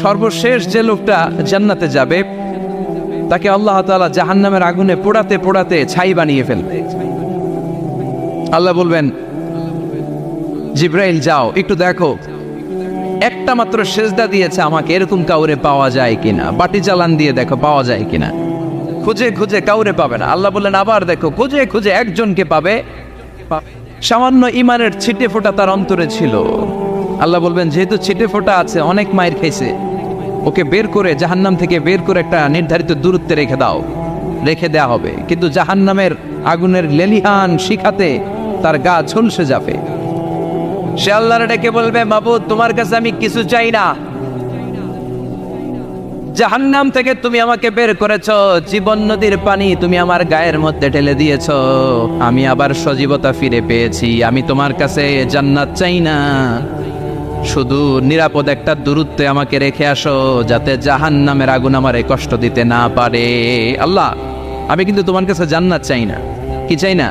সর্বশেষ যে লোকটা জান্নাতে যাবে তাকে আল্লাহ তাআলা জাহান্নামের আগুনে পোড়াতে পোড়াতে ছাই বানিয়ে ফেলবে। আল্লাহ বলবেন, জিব্রাইল যাও একটু দেখো, একটা মাত্র সেজদা দিয়েছে আমাকে, এরকম কাউরে পাওয়া যায় কিনা। বাটি চালান দিয়ে দেখো পাওয়া যায় কিনা। খুঁজে খুঁজে কাউরে পাবে না। আল্লাহ বললেন আবার দেখো, খুঁজে খুঁজে একজনকে পাবে। সামান্য ইমানের ছিটে ফোঁটা তার অন্তরে ছিল। আল্লাহ বলবেন, যেহেতু ছিটে ফোঁটা আছে, অনেক মায়ের খাইছে, ওকে বের করে জাহান্নাম থেকে বের করে একটা নির্ধারিত দূরত্বে রেখে দাও। রেখে দেয়া হবে, কিন্তু জাহান্নামের আগুনের লেলিহান শিখাতে তার গা ঝলসে যাবে। সে আল্লাহর ডেকে বলবে, মাবুদ তোমার কাছে আমি কিছু চাই না, জাহান্নাম থেকে তুমি আমাকে বের করেছো, জীবন নদীর পানি তুমি আমার গায়ের মধ্যে ঢেলে দিয়েছো, আমি আবার সজীবতা ফিরে পেয়েছি। আমি তোমার কাছে জান্নাত চাই না, শুধু নিরাপদ একটা দূরত্বে আমাকে রেখে আসো, যাতে জাহান্নামের আগুন আমারে কষ্ট দিতে না পারে। আল্লাহ, আমি কিন্তু তোমার কাছে জান্নাত চাই না। কি চাই না?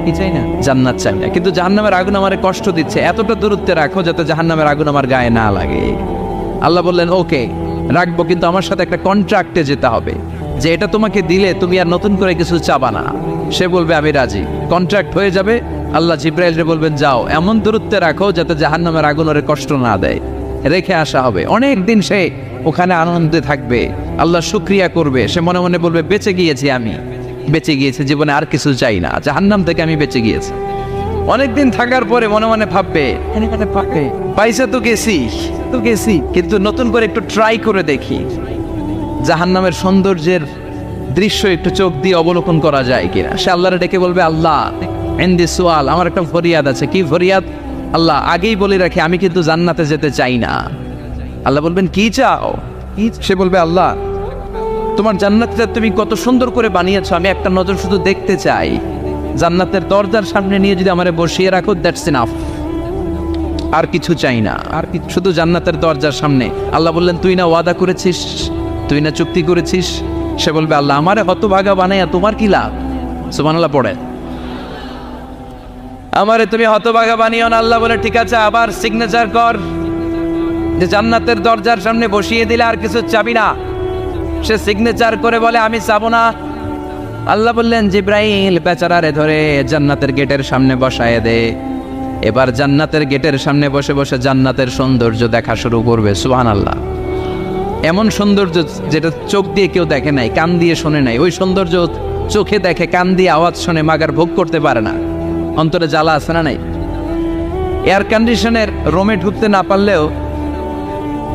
কি চাই না? জান্নাত চাই না, কিন্তু জাহান্নামের আগুন আমারে কষ্ট দিচ্ছে, এতটা দূরত্বে রাখো যাতে জাহান্নামের আগুন আমার গায়ে না লাগে। আল্লাহ বললেন, ওকে রাখবো, কিন্তু আমার সাথে একটা কন্ট্রাক্টে যেতে হবে, যে এটা তোমাকে দিলে তুমি আর নতুন করে কিছু চাবা না। সে বলবে আমি রাজি, কন্ট্রাক্ট হয়ে যাবে। আল্লাহ জিব্রাইলকে বলবেন, যাও এমন দূরত্বে রাখো যাতে জাহান্নামের আগুন ওরে কষ্ট না দেয়। রেখে আসা হবে, অনেক দিন সে ওখানে আনন্দে থাকবে, আল্লাহ শুকরিয়া করবে। সে মনে মনে বলবে, বেঁচে গিয়েছি, আমি বেঁচে গিয়েছি, জীবনে আর কিছু চাই না, জাহান্নাম থেকে আমি বেঁচে গিয়েছি। অনেকদিন থাকার পরে মনে মনে ভাববে, পাইসা তো গেছি, কিন্তু নতুন করে একটু ট্রাই করে দেখি, জাহান্নামের সৌন্দর্যের দৃশ্য একটু চোখ দিয়ে অবলোকন করা যায় কিনা। সে আল্লাহরে ডেকে বলবে, আল্লাহ ইনদি সুআল, আমার একটা ফরিয়াদ আছে। কি ফরিয়াদ? আল্লাহ আগেই বলে রাখি, আমি কিন্তু জান্নাতে যেতে চাই না। আল্লাহ বলবেন, কি চাও? সে বলবে, আল্লাহ তোমার জান্নাতটা তুমি কত সুন্দর করে বানিয়েছো, আমি একটা নজর শুধু দেখতে চাই। জান্নাতের দরজার সামনে নিয়ে যদি আমারে বসিয়ে রাখো, দ্যাটস ইনাফ, আর কিছু চাই না, আর শুধু জান্নাতের দরজার সামনে। আল্লাহ বললেন, তুই না ওয়াদা করেছিস, তুই না চুক্তি করেছিস। সে বলবে, আল্লাহ আমারে হতভাগা বানাইয়া তোমার কি লাভ? সুবহানাল্লাহ পড়ে, আমারে তুমি হতভাগা বানিও না। আল্লাহ বলে, ঠিক আছে, আবার সিগনেচার কর যে জান্নাতের দরজার সামনে বসিয়ে দিলে আর কিছু চাবি না। সে সিগনেচার করে বলে, আমি চাবো না। আল্লাহ বললেন, জিব্রাইল বেচারারে ধরে জান্নাতের গেটের সামনে বসায় দে। এবার জান্নাতের গেটের সামনে বসে বসে জান্নাতের সৌন্দর্য দেখা শুরু করবে। সুবহানাল্লাহ, এমন সৌন্দর্য যেটা চোখ দিয়ে কেউ দেখে নাই, কান দিয়ে শোনে নাই। ওই সৌন্দর্য চোখে দেখে, কান দিয়ে আওয়াজ শোনে, মাগার ভোগ করতে পারে না। অন্তরে জ্বালা আছে না নাই? এয়ার কন্ডিশনের রুমে ঢুকতে না পারলেও,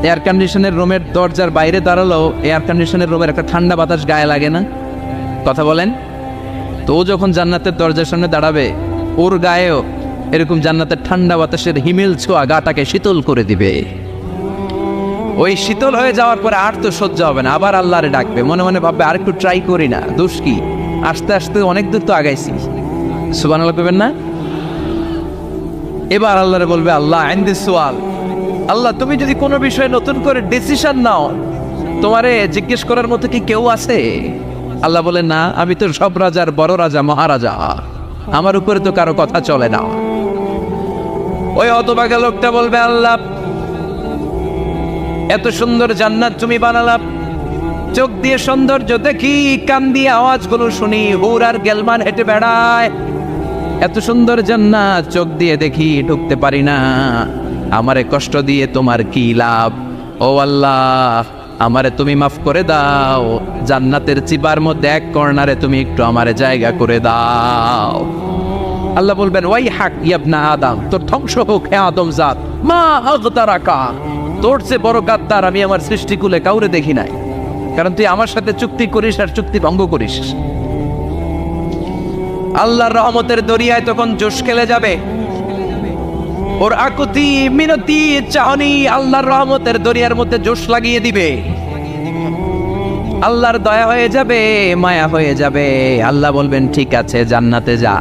এয়ার কন্ডিশনের রুমের দরজার বাইরে দাঁড়ালেও এয়ার কন্ডিশনের রুমের একটা ঠান্ডা বাতাস গায়ে লাগে না? কথা বলেন তো। ও যখন জান্নাতের দরজার সামনে দাঁড়াবে, ওর গায়েও এরকম জান্নাতের ঠান্ডা বাতাসের হিমেল ছোঁয়া গাটাকে শীতল করে দিবে। ওই শীতল হয়ে যাওয়ার পরে আর তো সহ্য হবে না, আবার আল্লাহরে ডাকবে। মনে মনে ভাববে, আর একটু ট্রাই করি না, দোষ কি, আস্তে আস্তে অনেক দূর তো আগাইছি। সুবহানাল্লাহ কইবেন না? এবার আল্লাহরে বলবে, আল্লাহ ইনদি সুআল, আল্লাহ তুমি যদি কোনো বিষয়ে নতুন করে ডিসিশন নাও, তোমারে জিজ্ঞেস করার মতো কি কেউ আছে? আল্লাহ বলে, না, আমি তো সব রাজার বড় রাজা, মহারাজা, আমার উপরে তো কারো কথা চলে না। ওই হতভাগা লোকটা বলবে, আল্লাহ এত সুন্দর জান্নাত তুমি বানালাম, চোখ দিয়ে সৌন্দর্য দেখি, কান দিয়ে আওয়াজগুলো শুনি, হুর আর গেলমান হেঁটে বেড়ায়, এত সুন্দর জান্নাত চোখ দিয়ে দেখি, ঢুকতে পারি না, আমারে কষ্ট দিয়ে তোমার কি লাভ? ও আল্লাহ, আমারে তুমি মাফ করে দাও, জান্নাতের চিবার মধ্যে এক কর্নারে তুমি একটু আমারে জায়গা করে দাও। আল্লাহ বলবেন, ওয়াই হাক ইবনা আদম, তোর ধ্বংস হোক হে আদম জাত, মা আগতারাকা, তোর চেয়ে বড় গাদ্দার আমি আমার সৃষ্টিকুলে কাউরে দেখি নাই, কারণ তুই আমার সাথে চুক্তি করিস আর চুক্তি ভঙ্গ করিস। আল্লাহর রহমতের দরিয়ায় তখন জোশ খেলে যাবে, ওর আকুতি মিনতি চাহনি আল্লাহর রহমতের দরিয়ার মধ্যে জোশ লাগিয়ে দিবে। আল্লাহর দয়া হয়ে যাবে, মায়া হয়ে যাবে। আল্লাহ বলবেন, ঠিক আছে, জান্নাতে যা।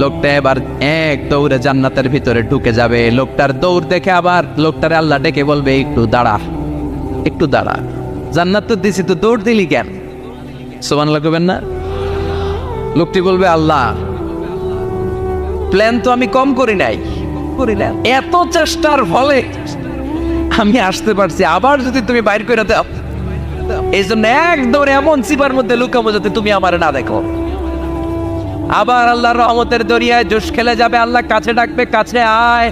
লোকটা এবার এক দৌড়ে জান্নাতের ভিতরে ঢুকে যাবে। লোকটার দৌড় দেখে আবার লোকটারে আল্লাহ ডেকে বলবে, একটু দাঁড়া, একটু দাঁড়া, জান্নাত তো দিছি, তো দৌড় দিলি কেন? সুবহানাল্লাহ কইবেন না? লোকটি বলবে, আল্লাহ প্ল্যান তো আমি কম করি নাই, এত চেষ্টার ফলে আমি আসতে পারছি, আবার যদি তুমি বাইর করে দাও, এই জন্য একদম এমন চিপার মধ্যে লুকাবো যাতে তুমি আমার না দেখো। আবার আল্লাহর রহমতের দরিয়ায় জোশ খেলে যাবে, আল্লাহ কাছে ডাকবে, কাছে আয়,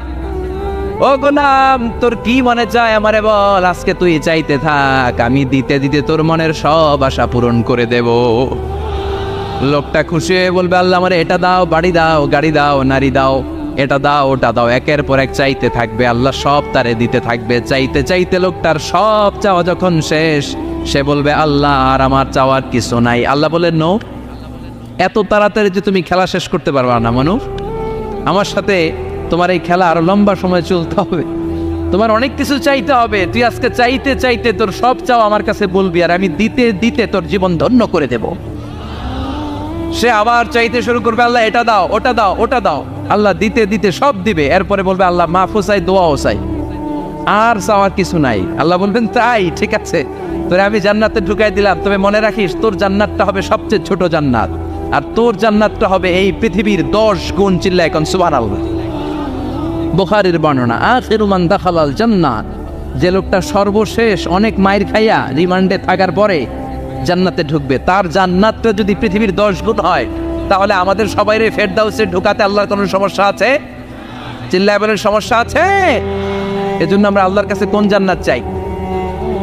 ও গোলাম তোর কি মনে চায় আমারে বল, আজকে তুই চাইতে থাক, আমি দিতে দিতে তোর মনের সব আশা পূরণ করে দেব। লোকটা খুশি হয়ে বলবে, আল্লাহ আমারে এটা দাও, বাড়ি দাও, গাড়ি দাও, নারী দাও, এটা দাও, ওটা দাও, একের পর এক চাইতে থাকবে, আল্লাহ সব তারে দিতে থাকবে। চাইতে চাইতে লোকটার সব চাওয়া যখন শেষ, সে বলবে আল্লাহ আর আমার চাওয়ার কিছু নাই। আল্লাহ বলেন নো, এত তাড়াতাড়ি যে তুমি খেলা শেষ করতে পারবা না মানুষ, আমার সাথে তোমার এই খেলা আরো লম্বা সময় চলতে হবে, তোমার অনেক কিছু চাইতে হবে। তুই আজকে চাইতে চাইতে তোর সব চাও আমার কাছে বলবি, আর আমি দিতে দিতে তোর জীবন ধন্য করে দেব। সে আবার চাইতে শুরু করবে, আল্লাহ এটা দাও, ওটা দাও, ওটা দাও, আল্লাহ দিতে দিতে সব দিবে। এরপরে বলবে আল্লাহ মাফও চাই, দোয়াও চাই, আর চাওয়ার কিছু নাই। আল্লাহ বলবেন তাই ঠিক আছে, তোরে আমি জান্নাতে ঢুকাই দিলাম, তবে মনে রাখিস তোর জান্নাতটা হবে সবচেয়ে ছোট জান্নাত, আর তোর জান্নাতটা হবে এই পৃথিবীর 10 গুণ। চিল্লা এখন সুবহানাল্লাহ। বুখারীর বর্ণনা, আখিরু মান দাখালাল জান্নাত, যে লোকটা সর্বশেষ অনেক মাইর খাইয়া রিমান্ডে থাকার পরে জান্নাতে ঢুকবে, তার জান্নাতটা যদি পৃথিবীর 10 গুণ হয়, তাহলে আমাদের সবাইরে ফেরদাউসে ঢুকাতে আল্লাহর কোনো সমস্যা আছে? চিল্লায় বলেন সমস্যা আছে? এজন্য আমরা আল্লাহর কাছে কোন জান্নাত চাই?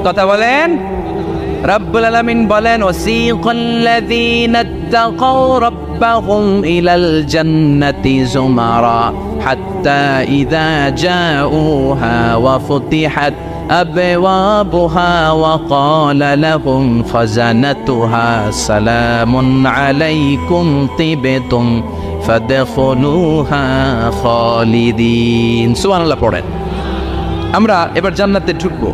কথা বলেন। রব্বুল আলামিন বলেন, ওয়াসিকাল্লাযীনা তাকাউ রাব্বাহুম ইলাল জান্নাতি যুমারা হাত্তা ইযা জাউহা ওয়া ফুতিহাত আবওয়াবুহা ওয়া ক্বালা লাহুম খাজানাতুহা সালামুন আলাইকুম তিবতুম ফাদখুলুহা খালিদিন। সুবহানাল্লাহ পড়েন। আমরা এবার জান্নাতে ঢুকবো।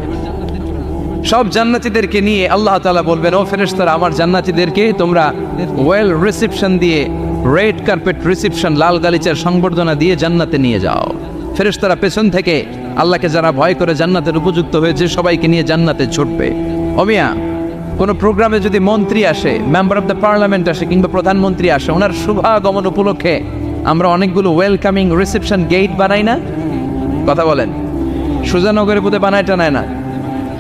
সব জান্নাতীদেরকে নিয়ে আল্লাহ তাআলা বলবেন, ও ফেরেশতারা, আমার জান্নাতীদেরকে তোমরা ওয়েল রিসেপশন দিয়ে, রেড কার্পেট রিসেপশন, লাল গালিচার সংবর্ধনা দিয়ে জান্নাতে নিয়ে যাও। ফেরেশতারা পেছন থেকে আল্লাহকে যারা ভয় করে জান্নাতের উপযুক্ত হয়েছে সবাইকে নিয়ে জান্নাতে ছুটবে। অমিয়া, কোনো প্রোগ্রামে যদি মন্ত্রী আসে, মেম্বার অফ দ্য পার্লামেন্ট আসে, কিংবা প্রধানমন্ত্রী আসে, ওনার শুভাগমন উপলক্ষে আমরা অনেকগুলো ওয়েলকামিং রিসেপশন গেট বানাই না? কথা বলেন। সুজানগরে বোধহয় বানায় টানায় না,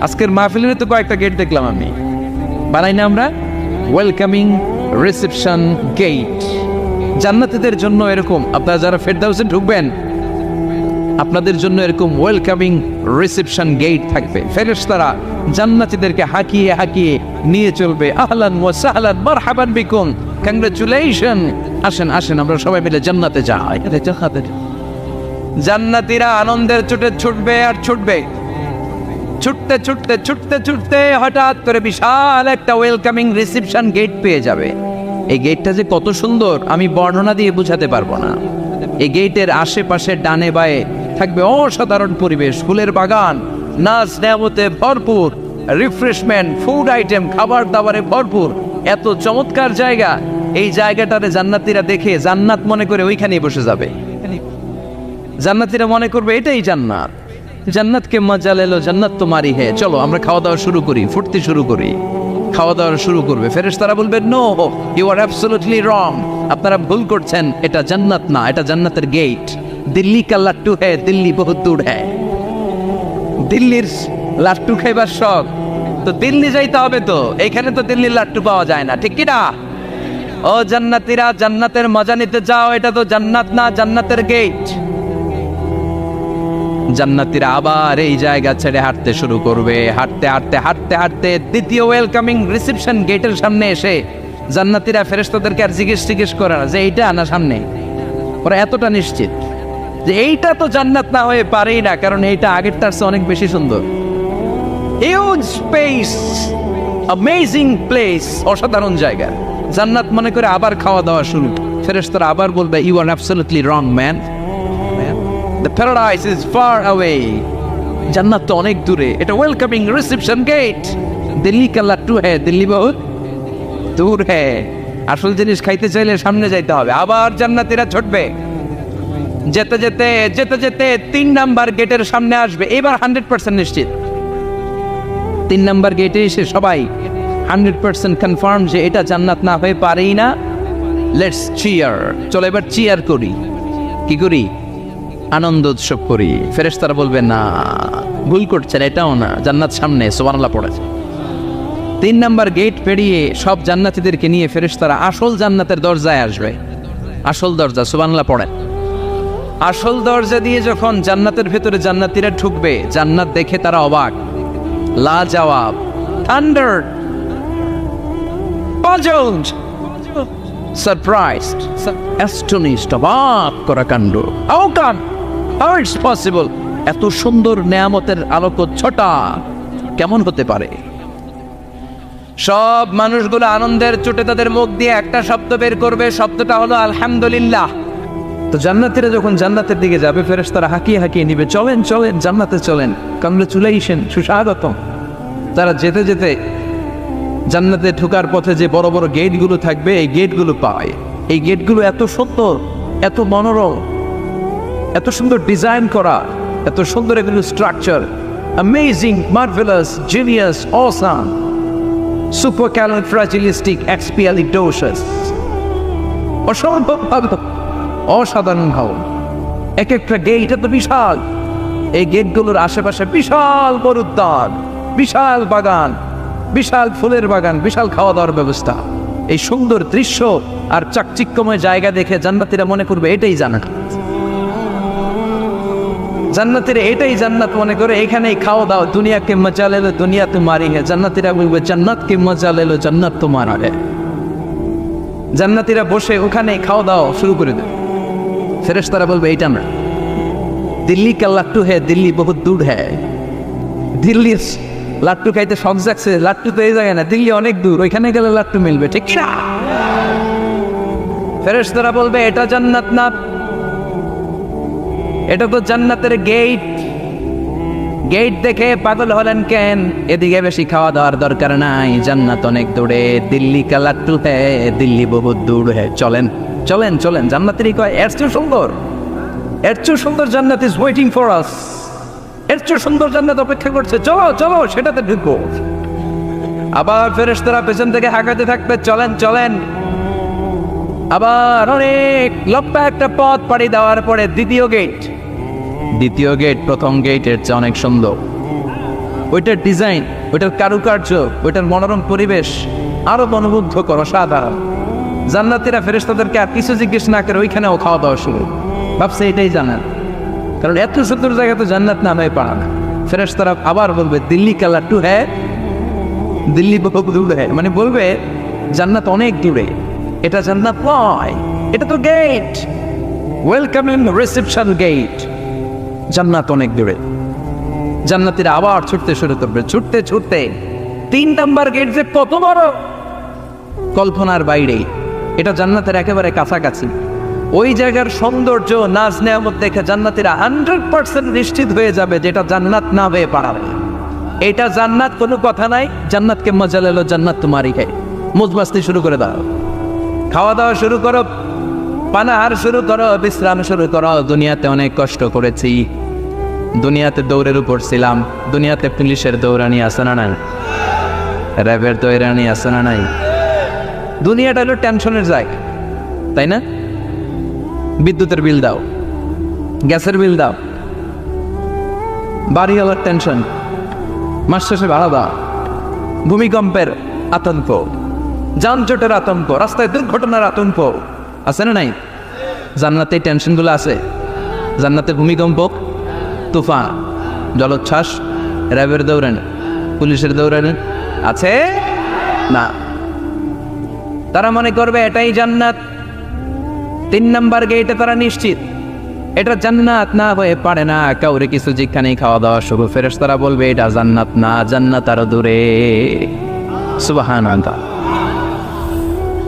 আজকের মাহফিলের তো কয়েকটা গেট দেখলাম আমি, বানাই না আমরা ওয়েলকামিং রিসেপশন গেট। জান্নাতীদের জন্য এরকম, আপনারা যারা ফেরদাউসে ঢুকবেন আপনাদের জন্য এরকম ওয়েলকামিং রিসেপশন গেট থাকবে। ফেরেশতারা জান্নাতীদেরকে হাঁকিয়ে হাঁকিয়ে নিয়ে চলবে, আহলান ওয়া সাহলান মারহাবান বিকুম, কংগ্রাচুলেশন, আসেন আসেন আমরা সবাই মিলে জান্নাতে যাই। জান্নাতীরা আনন্দের চোটে ছুটবে আর ছুটবে, ছুটতে ছুটতে ছুটতে ছুটতে হঠাৎ করে বিশাল একটা ওয়েলকামিং রিসেপশন গেট পেয়ে যাবে। এই গেটটা যে কত সুন্দর আমি বর্ণনা দিয়ে বোঝাতে পারবো না। এই গেটের আশেপাশে ডানে বায়ে থাকবে অসাধারণ পরিবেশ, ফুলের বাগান, নাচ নেয়ামতে ভরপুর, রিফ্রেশমেন্ট, ফুড আইটেম, খাবার দাবারে ভরপুর, এত চমৎকার জায়গা। এই জায়গাটারে জান্নাতীরা দেখে জান্নাত মনে করে ওইখানেই বসে যাবে। জান্নাতীরা মনে করবে এটাই জান্নাত, জান্নাতকে মজা লেলো, জান্নাত তোমারই হে, চলো আমরা খাওয়া দাওয়া শুরু করি, ফুটতে শুরু করি। খাওয়া দাওয়া শুরু করবে। ফেরেশতারা বলবে, no, you are absolutely wrong, আপনারা ভুল করছেন, এটা জান্নাত না, এটা জান্নাতের গেট। দিল্লি কা লাট্টু হে, দিল্লি বহুত দূর হে। দিল্লির লাট্টু খাইবার শখ তো দিল্লি যাইতে হবে, তো এখানে তো দিল্লির লাট্টু পাওয়া যায় না, ঠিক কি না? ও জান্নাতীরা, জান্নাতের মজা নিতে যাও, এটা তো জান্নাত না, জান্নাতের গেট। জান্নাতীরা আবার এই জায়গা ছেড়ে হাঁটতে শুরু করবে। হাঁটতে হাঁটতে হাঁটতে হাঁটতে দ্বিতীয় ওয়েলকামিং রিসেপশন গেটের সামনে এসে জান্নাতীরা ফেরেশতাদেরকে আর জিজ্ঞেস করে না যে এইটা না সামনে, ওরা এতটা নিশ্চিত যে এইটা তো জান্নাত না হয়ে পারেই না, কারণ এইটা আগের তার চেয়ে অনেক বেশি সুন্দর। হিউজ স্পেস, অ্যামেজিং প্লেস, অসাধারণ জায়গা। জান্নাত মনে করে আবার খাওয়া দাওয়া শুরু। ফেরেশতারা আবার বলবে, you are absolutely wrong man, the paradise is far away, জান্নাত তো অনেক দূরে, এটা ওয়েলকামিং রিসেপশন গেট। দিল্লি কা লাট্টু হ্যাঁ, দিল্লি বহুত দূর হ্যাঁ। আসল জিনিস খাইতে চাইলে সামনে যাইতে হবে। আবার জান্নাতীরা ছুটবে, যেতে যেতে যেতে যেতে 3 নাম্বার গেটের সামনে আসবে। এবার 100% নিশ্চিত 3 নাম্বার গেটে এসে সবাই 100% কনফার্ম যে এটা জান্নাত না হয়ে পারেই না। লেটস চিয়ার, চলো এবার চিয়ার করি। কি করি? আনন্দ উৎসব করি। ফেরেশতারা বলবে, না, ভুল করছেন, এটাও না, জান্নাত সামনে, সুবহানাল্লাহ পড়েছে। 3 নাম্বার গেট পেরিয়ে সব জান্নাতীদেরকে নিয়ে ফেরেশতারা আসল জান্নাতের দরজায় আসবে। আসল দরজা, সুবহানাল্লাহ পড়েন। আসল দরজা দিয়ে যখন জান্নাতের ভেতরে জান্নাতীরা ঢুকবে, জান্নাত দেখে তারা অবাক, লাজবাব, থান্ডার, পাজলড, সারপ্রাইজড, অ্যাস্টনিশড, অবাক করা কাণ্ড। How come, how it's possible, এত সুন্দর নেয়ামতের আলোকচ্ছটা কেমন হতে পারে? সব মানুষগুলো আনন্দের চোটে তাদের মুখ দিয়ে একটা শব্দ বের করবে, শব্দটা হলো আলহামদুলিল্লাহ। তো জান্নাতীরা যখন জান্নাতের দিকে যাবে, ফেরেশতারা হাঁকিয়ে হাঁকিয়ে নিবে, চলেন চলেন জান্নাতে চলেন, কংগ্রেচুলেশন, সুস্বাগতম। তারা যেতে যেতে জান্নাতে ঢোকার পথে যে বড় বড় গেটগুলো থাকবে, এই গেটগুলো পায়। এই গেটগুলো এত সুন্দর, এত মনোরম, এত সুন্দর ডিজাইন করা, এত সুন্দর এগুলো structure, amazing, marvellous, genius, awesome, supercalifragilisticexpialidocious, অসম্ভব ভালো, অসাধারণ ভালো। এক একটা গেট এত বিশাল, এই গেটগুলোর আশেপাশে বিশাল বড় উদ্যান, বিশাল বাগান, বিশাল ফুলের বাগান, বিশাল খাওয়া দাওয়ার ব্যবস্থা। এই সুন্দর দৃশ্য আর চাকচিক্যময় জায়গা দেখে জান্নাতীরা মনে করবে এটাই জান্নাত। জান্নাতীরা এটাই জান্নাত মনে করে, এখানেই খাওয়া দাওয়া। দুনিয়া কে মজা লে লো, দুনিয়া তোমারি হে। জান্নাতীরা বলবে জান্নাত কে মজা লে লো, জান্নাত তোমারা হে। জান্নাতীরা বসে ওখানেই খাওয়া দাওয়া শুরু করে দেবে। ফেরেশতারা বলবে এইটা না, দিল্লি কা লাট্টু হে, দিল্লি বহুত দূর হ্যায়। দিল্লি লাট্টু খাইতে শখ জাগছে, লাট্টু তো এই জায়গায় না, দিল্লি অনেক দূর, ওইখানে গেলে লাট্টু মিলবে, ঠিক না? ফেরেশতারা বলবে এটা জান্নাত না, এটা তো জান্নাতের গেট। গেট দেখে পাগল হলেন কেন? এদিকে বেশি খাওয়া দাওয়ার দরকার নাই, জান্নাত অনেক দূরে। দিল্লি কা লাট্টু হে, দিল্লি বহুত দূর হে। চলেন চলেন চলেন, জান্নাতেরই কয় এর চেয়ে সুন্দর, এর চেয়ে সুন্দর জান্নাত ইজ ওয়েটিং ফর আস। এর চেয়ে সুন্দর জান্নাত অপেক্ষা করছে, চলো চলো সেটাতে ঢুকবো। আবার ফেরেশতারা পেছন থেকে হাঁকাতে থাকবে, চলেন চলেন। আবার অনেক লম্বা একটা পথ পাড়ি দেওয়ার পরে দ্বিতীয় গেট। দ্বিতীয় গেট প্রথম গেটের চেয়ে অনেক সুন্দর। ওইটার ডিজাইন, ওইটার কারুকার্য, ওইটার মনোরম পরিবেশ আরো মনোমুগ্ধকর, অসাধারণ। জান্নাতীরা ফেরেশতাদেরকে আর কিছু জিজ্ঞেস না করে ওইখানেও খাওয়া দাওয়া শুরু। ভাবছে এটাই জান্নাত, কারণ এত সুন্দর জায়গা তো জান্নাত না হয়ে পারে না। ফেরেশতারা আবার বলবে দিল্লি কা লাট্টু হ্যাঁ, দিল্লি বহুত দূর হ্যাঁ, মানে বলবে জান্নাত অনেক দূরে, এটা জান্নাত নয়, এটা তো gate, welcome in reception gate, জান্নাত অনেক দূরে। জান্নাতীরা আবার ছুটতে শুরু করবে, ছুটতে ছুটতে 3 নাম্বার গেট যে কত বড়, কল্পনার বাইরে। এটা জান্নাতের একেবারে কাছাকাছি। ওই জায়গার সৌন্দর্য, নাজ নেয়ামত দেখে জান্নাতীরা 100% নিশ্চিত হয়ে যাবে যেটা জান্নাত না হয়ে পারে। এটা জান্নাত, কোনো কথা নাই। জান্নাতকে মজা লেলো, জান্নাত তোমারই হে। মুজমাস্তি শুরু করে দাও, খাওয়া দাওয়া শুরু করো, পানাহার শুরু করো, বিশ্রাম শুরু করো। দুনিয়াতে অনেক কষ্ট করেছি, দুনিয়াতে দৌড়ের উপর ছিলাম, দুনিয়াতে পুলিশের দৌড়ানি আছে না নাই, র্যাবের দৌড়ানি আছে না নাই। দুনিয়াটা হলো টেনশনের জায়গা, তাই না? বিদ্যুতের বিল দাও, গ্যাসের বিল দাও, বাড়িওয়ালার টেনশন, মাস শেষে ভাড়া দাও, ভূমিকম্পের আতঙ্ক, যানজটের আতঙ্ক, রাস্তায় দুর্ঘটনার আতঙ্ক আছে না নাই? জান্নাতে টেনশনগুলো আছে। জান্নাতে ভূমিকম্প, তুফান, জলোচ্ছ্বাস, র্যাবের দৌড়ানি, পুলিশের দৌড়ানি আছে না। তারা মনে করবে এটাই জান্নাত। 3 নাম্বার গেটে তারা নিশ্চিত এটা জান্নাত না হয়ে পারে না। কাউরে কিছু যেখানেই খাওয়া দাওয়া শুরু, ফেরেশতারা বলবে এটা জান্নাত না, জান্নাত আরো দূরে। সুবহানাল্লাহ।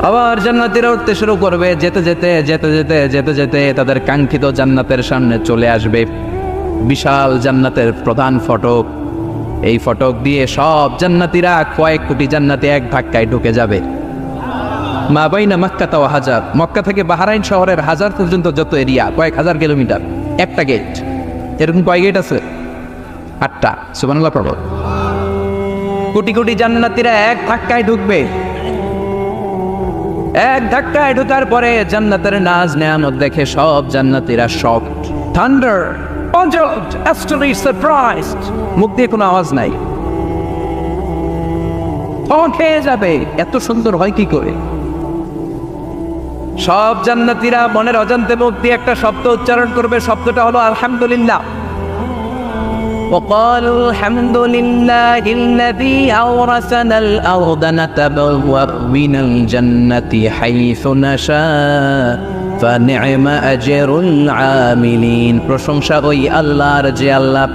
আবার জান্নাতীরা উঠতে শুরু করবে, যেতে যেতে যেতে যেতে যেতে যেতে তাদের কাঙ্ক্ষিত জান্নাতের সামনে চলে আসবে। বিশাল জান্নাতের প্রধান ফটক। এই ফটক দিয়ে সব জান্নাতীরা, কয়েক কোটি জান্নাতি এক ধাক্কায় ঢুকে যাবে। মা বাইনা মক্কা তাও হাজার, মক্কা থেকে বাহরাইন শহরের হাজার পর্যন্ত যত এরিয়া, কয়েক হাজার কিলোমিটার, একটা গেট। এরকম কয় গেট আছে? 8টা। সুবহানাল্লাহ পড়ো। কোটি কোটি জান্নাতীরা এক ধাক্কায় ঢুকবে। এক ধাক্কায় ঢোকার পরে জান্নাতের নাজ নেয়ামত দেখে সব জান্নাতীরা shocked, thunder, puzzled, astonished, surprised. মুখ দিয়ে কোনো আওয়াজ নাই, খেয়ে যাবে, এত সুন্দর হয় কি করে? সব জান্নাতীরা মনের অজান্তে মুখ দিয়ে একটা শব্দ উচ্চারণ করবে, শব্দটা হলো আলহামদুলিল্লাহ। وقالوا الحمد لله الذي أورثنا الأرض نتبوأ من الجنة حيث نشاء فنعم أجر العاملين। প্রশংসা ওই আল্লাহর যে আল্লাহ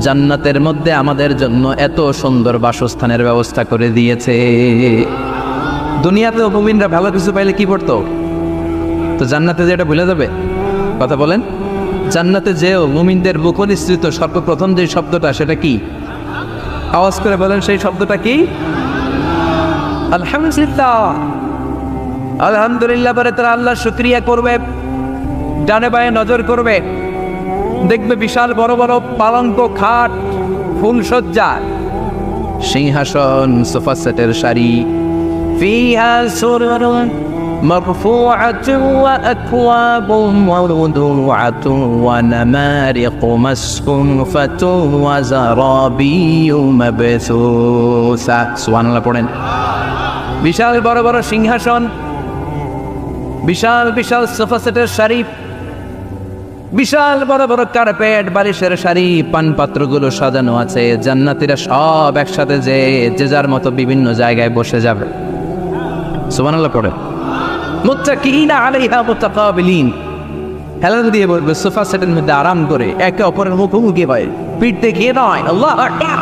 জান্নাতের মধ্যে আমাদের জন্য এত সুন্দর বাসস্থানের ব্যবস্থা করে দিয়েছে। দুনিয়াতে মুমিনরা ভালো কিছু পাইলে কি করতো? তো জান্নাতে যে এটা ভুলে যাবে? কথা বলেন। জান্নাতে যেও মুমিনদের মুখনিসৃত সর্বপ্রথম যে শব্দটা, সেটা কি? আওয়াজ করে বলেন, সেই শব্দটা কি? আলহামদুলিল্লাহ। আলহামদুলিল্লাহ পরে তারা আল্লাহর শুকরিয়া করবে, ডানে বায়ে নজর করবে, দেখবে বিশাল বড় বড় পালঙ্ক, খাট, ফুলসজ্জা, সিংহাসন, সোফা সেটের সারি, ফিহা সুরুরুন মারফুআতুন ওয়া আকওয়াবুন মাওদুআতুন ওয়া নামারিকু মাসফুফাতুন ওয়া যারাবিয়্যু মাবসুসা। সুবহানাল্লাহ পড়েন। বিশাল বড় বড় সিংহাসন, বিশাল বিশাল সোফা সেটের সারি, বিশাল বড় বড় কার্পেট, বালিশের সারি, পানপাত্রগুলো সাজানো আছে। জান্নাতীরা সব একসাথে যে যার মতো বিভিন্ন জায়গায় বসে যাবে। সুবহানাল্লাহ পড়ে। মুত্তাকিইনা আলাইহা মুতাকাবিলিন, হেলান দিয়ে বলবে সোফা সেটের মধ্যে আরাম করে, একে অপরের মুখোমুখি হয়, পিঠ দেখিয়ে নয়। আল্লাহু আকবার।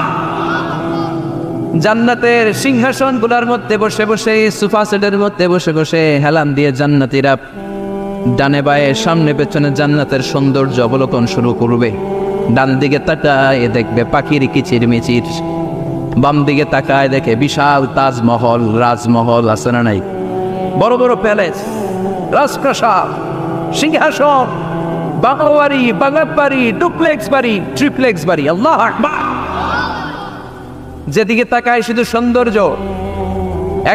জান্নাতের সিংহাসনগুলোর মধ্যে বসে বসে, সোফা সেটের মধ্যে বসে বসে হেলান দিয়ে জান্নাতীরা ডানে বায়ে সামনে পেছনে জান্নাতের সৌন্দর্য অবলোকন শুরু করবে। ডান দিকে তাকায় দেখবে পাখির কিচিরমিচির, বাম দিকে তাকায় দেখে বিশাল তাজমহল, রাজমহল আছে না নাই? বড় বড় প্যালেস, রাজপ্রাসাদ, সিংহাসন, বাংলো বাড়ি, বাগান বাড়ি, ডুপ্লেক্স বাড়ি, ট্রিপ্লেক্স বাড়ি। আল্লাহু আকবার। যেদিকে তাকায় শুধু সৌন্দর্য।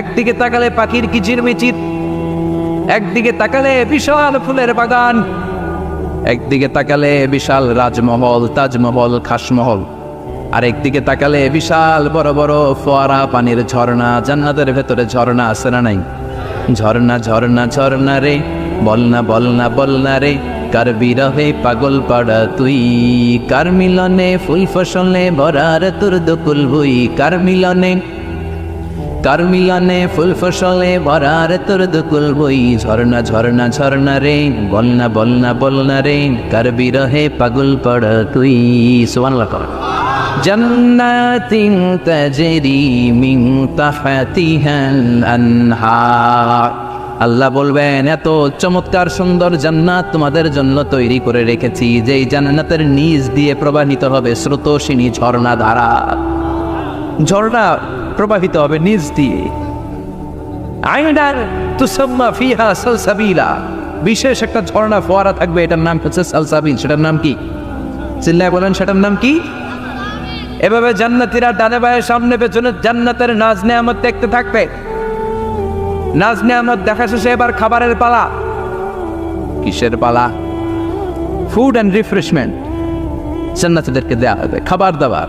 একদিকে তাকালে পাখির কিচিরমিচির, একদিকে তাকালে বিশাল ফুলের বাগান, একদিকে তাকালে বিশাল রাজমহল, তাজমহল, খাসমহল, আর একদিকে তাকালে বিশাল বড় বড় ফোয়ারা, পানির ঝর্ণা। জান্নাতের ভেতরে ঝর্ণা আছে না নাই? ঝর্ণা ঝর্ণা ঝর্ণা রে, বলনা বলনা বলনা রে, কার বিরহে পাগল পাড়া তুই, কার মিলনে ফুল ফসলে ভরার তোর দুকুল ভুই, কার মিলনে, কার মিলনে ফুল ফসলে ভরার তোর দুকুল বই। ঝর্ণা ঝর্ণা ঝর্ণা রে, বলনা বলনা বলনা রে, কার বিরহে পাগল পড়া তুই। সুবহানাল্লাহ। জান্নাতিন তাজরি মিন তাহতিহাল আনহার। আল্লাহ বলবেন, এত চমৎকার সুন্দর জান্নাত তোমাদের জন্য তৈরি করে রেখেছি, যেই জান্নাতের নিচ দিয়ে প্রবাহিত হবে স্রোতস্বিনী ঝর্ণা ধারা। ঝর্ণা প্রবাহিত হবে নিচ দিয়ে। আইনার তুসাম্মা ফিহা সালসাবিলা, বিশেষ একটা ঝর্ণা ফোয়ারা থাকবে, এটার নাম হচ্ছে সালসাবিল। সেটার নাম কি? চিল্লায় বলেন, সেটার নাম কি? এভাবে জান্নাতীরা ডানে বায়ে সামনে পেছনে জান্নাতের নাজ নেয়ামত দেখতে থাকবে। নাজ নেয়ামত দেখা শেষে এবার খাবারের পালা। কিসের পালা? Food and refreshment. জান্নাতীদেরকে দেওয়া হবে খাবার দাবার।